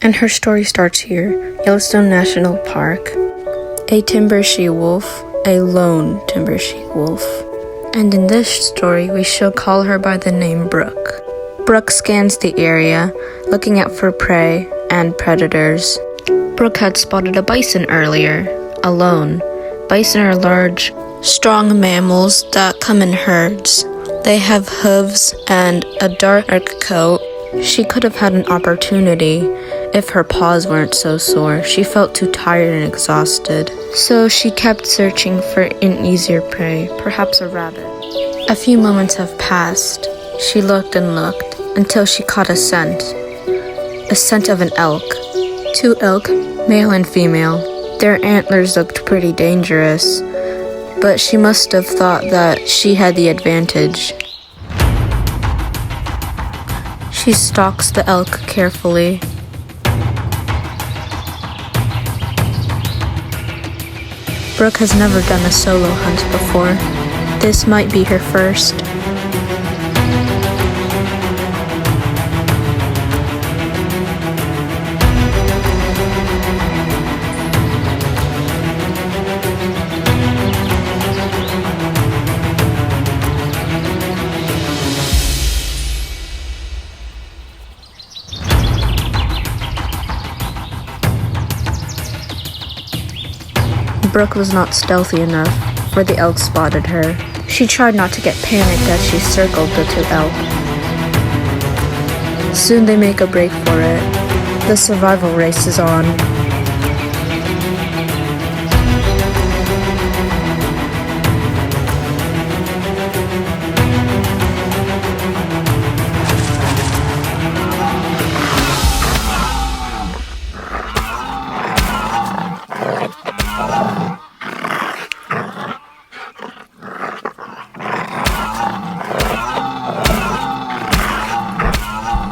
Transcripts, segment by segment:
And her story starts here, Yellowstone National Park. A timber she-wolf, a lone timber she-wolf. And in this story, we shall call her by the name Brooke. Brooke scans the area, looking out for prey and predators. Brooke had spotted a bison earlier, alone. Bison are large, strong mammals that come in herds. They have hooves and a dark coat. She could have had an opportunity if her paws weren't so sore. She felt too tired and exhausted, so she kept searching for an easier prey, perhaps a rabbit. A few moments have passed. She looked and looked until she caught a scent of an elk. 2 elk, male and female. Their antlers looked pretty dangerous, but she must have thought that she had the advantage. She stalks the elk carefully. Brooke has never done a solo hunt before. This might be her first. Brooke was not stealthy enough, for the elk spotted her. She tried not to get panicked as she circled the 2 elk. Soon they make a break for it. The survival race is on.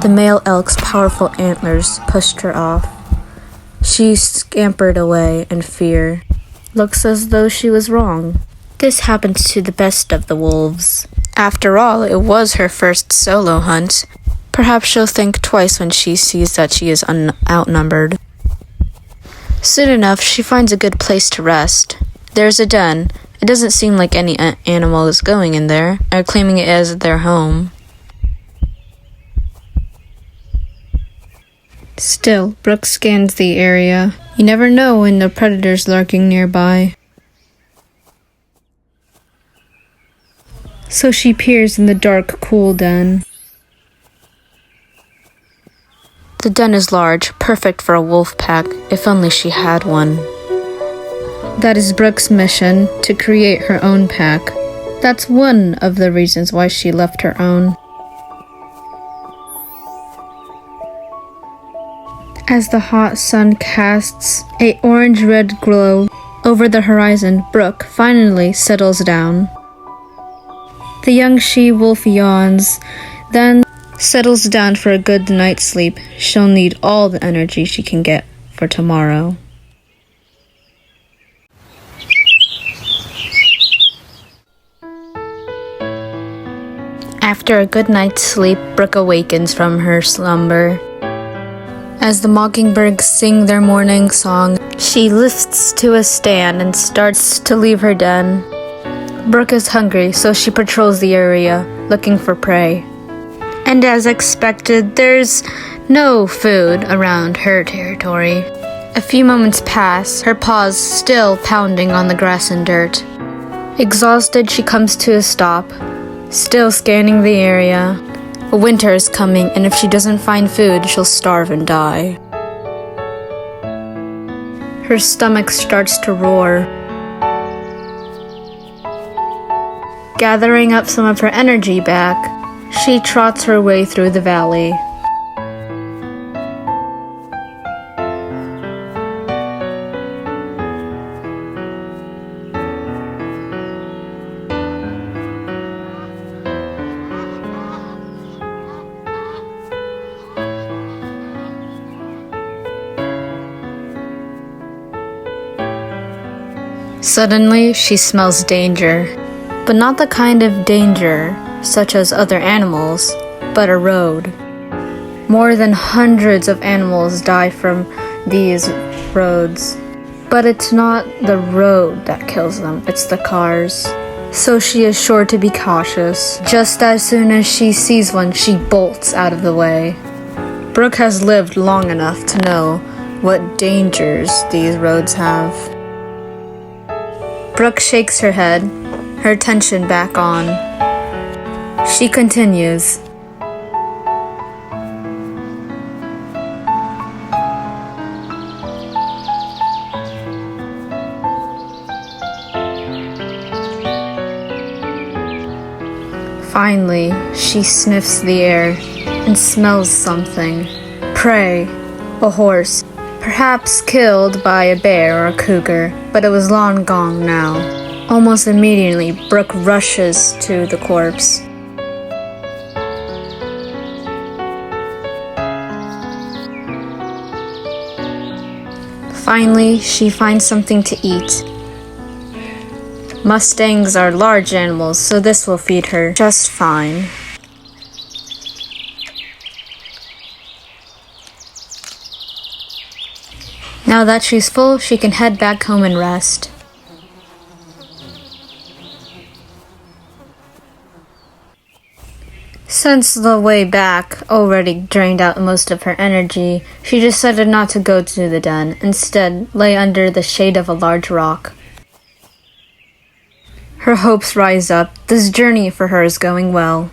The male elk's powerful antlers pushed her off. She scampered away in fear. Looks as though she was wrong. This happens to the best of the wolves. After all, it was her first solo hunt. Perhaps she'll think twice when she sees that she is outnumbered. Soon enough, she finds a good place to rest. There's a den. It doesn't seem like any animal is going in there, or claiming it as their home. Still, Brooke scans the area. You never know when the predator's lurking nearby. So she peers in the dark, cool den. The den is large, perfect for a wolf pack, if only she had one. That is Brooke's mission, to create her own pack. That's one of the reasons why she left her own. As the hot sun casts an orange-red glow over the horizon, Brooke finally settles down. The young she-wolf yawns, then settles down for a good night's sleep. She'll need all the energy she can get for tomorrow. After a good night's sleep, Brooke awakens from her slumber. As the mockingbirds sing their morning song, she lifts to a stand and starts to leave her den. Brooke is hungry, so she patrols the area, looking for prey. And as expected, there's no food around her territory. A few moments pass, her paws still pounding on the grass and dirt. Exhausted, she comes to a stop, still scanning the area. Winter is coming, and if she doesn't find food, she'll starve and die. Her stomach starts to roar. Gathering up some of her energy back, she trots her way through the valley. Suddenly, she smells danger, but not the kind of danger such as other animals, but a road. More than hundreds of animals die from these roads. But it's not the road that kills them, it's the cars. So she is sure to be cautious. Just as soon as she sees one, she bolts out of the way. Brooke has lived long enough to know what dangers these roads have. Brooke shakes her head, her attention back on. She continues. Finally, she sniffs the air and smells something. Prey, a horse, perhaps killed by a bear or a cougar, but it was long gone now. Almost immediately, Brooke rushes to the corpse. Finally, she finds something to eat. Mustangs are large animals, so this will feed her just fine. Now that she's full, she can head back home and rest. Since the way back already drained out most of her energy, she decided not to go to the den, instead lay under the shade of a large rock. Her hopes rise up. This journey for her is going well.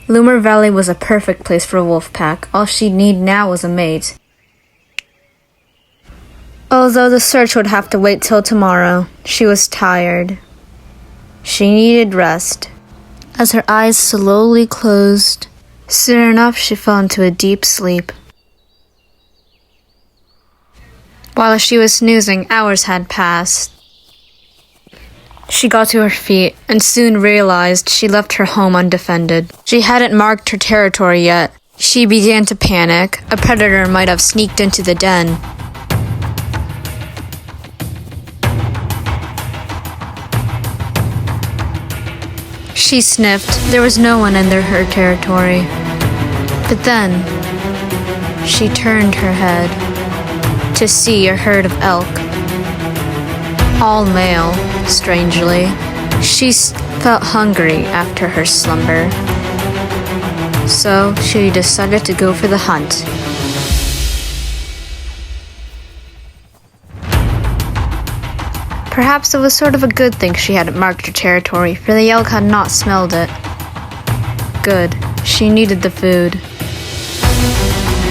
ℵ𝕤 Valley was a perfect place for a wolf pack. All she'd need now was a mate. Although the search would have to wait till tomorrow, she was tired. She needed rest. As her eyes slowly closed, soon enough she fell into a deep sleep. While she was snoozing, hours had passed. She got to her feet and soon realized she left her home undefended. She hadn't marked her territory yet. She began to panic. A predator might have sneaked into the den. She sniffed. There was no one in her territory. But then, she turned her head to see a herd of elk. All male, strangely. She felt hungry after her slumber. So she decided to go for the hunt. Perhaps it was sort of a good thing she hadn't marked her territory, for the elk had not smelled it. Good. She needed the food.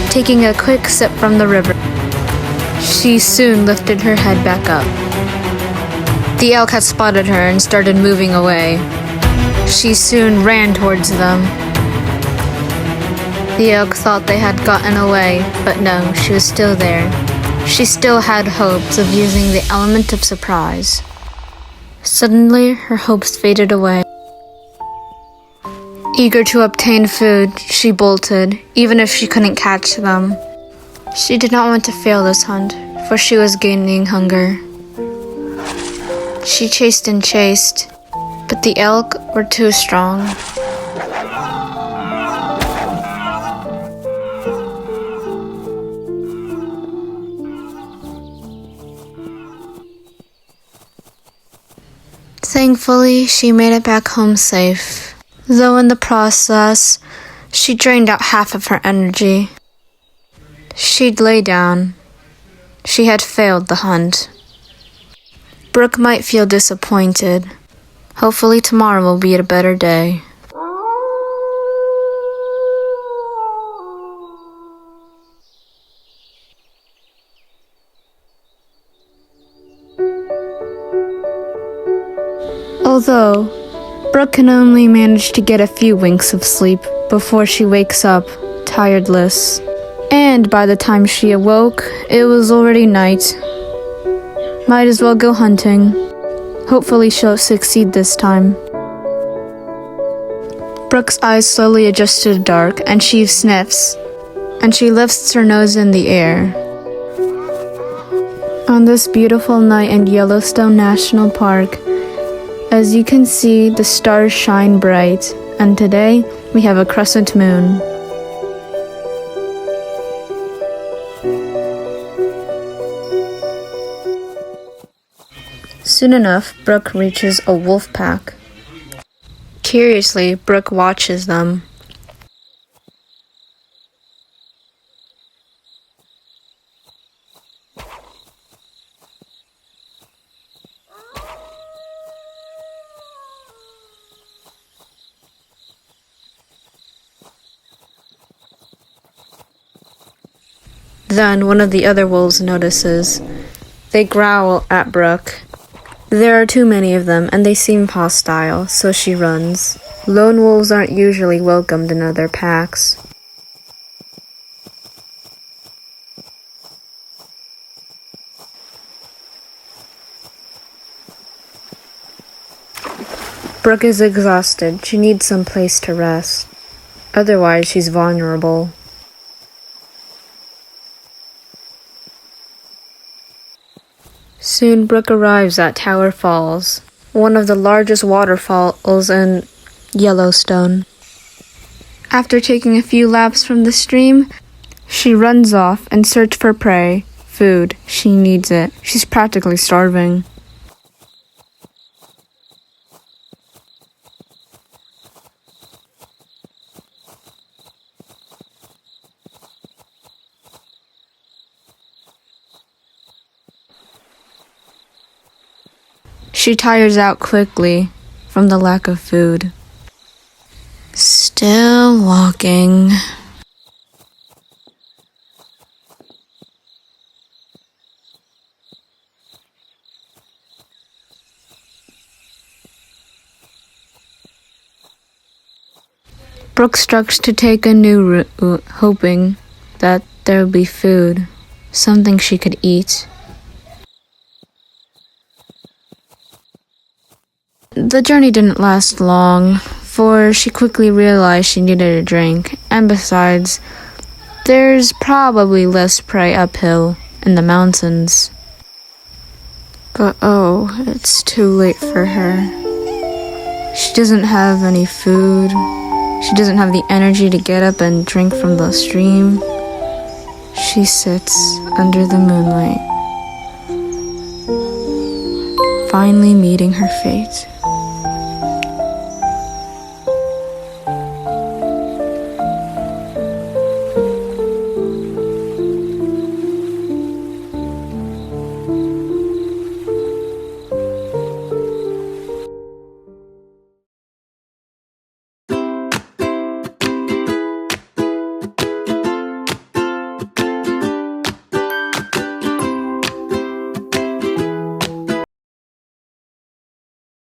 Taking a quick sip from the river, she soon lifted her head back up. The elk had spotted her and started moving away. She soon ran towards them. The elk thought they had gotten away, but no, she was still there. She still had hopes of using the element of surprise. Suddenly, her hopes faded away. Eager to obtain food, she bolted, even if she couldn't catch them. She did not want to fail this hunt, for she was gaining hunger. She chased and chased, but the elk were too strong. Thankfully, she made it back home safe, though in the process, she drained out half of her energy. She'd lay down. She had failed the hunt. Brooke might feel disappointed. Hopefully tomorrow will be a better day. Although, Brooke can only manage to get a few winks of sleep before she wakes up, tiredless. And by the time she awoke, it was already night. Might as well go hunting. Hopefully she'll succeed this time. Brooke's eyes slowly adjust to the dark, and she sniffs, and she lifts her nose in the air. On this beautiful night in Yellowstone National Park, as you can see, the stars shine bright, and today we have a crescent moon. Soon enough, Brooke reaches a wolf pack. Curiously, Brooke watches them. Then one of the other wolves notices. They growl at Brooke. There are too many of them, and they seem hostile, so she runs. Lone wolves aren't usually welcomed in other packs. Brooke is exhausted. She needs some place to rest. Otherwise, she's vulnerable. Soon, Brooke arrives at Tower Falls, one of the largest waterfalls in Yellowstone. After taking a few laps from the stream, she runs off in search for prey, food. She needs it. She's practically starving. She tires out quickly from the lack of food. Still walking. Brooke starts to take a new route, hoping that there would be food, something she could eat. The journey didn't last long, for she quickly realized she needed a drink, and besides, there's probably less prey uphill in the mountains. But oh, it's too late for her. She doesn't have any food. She doesn't have the energy to get up and drink from the stream. She sits under the moonlight, finally meeting her fate.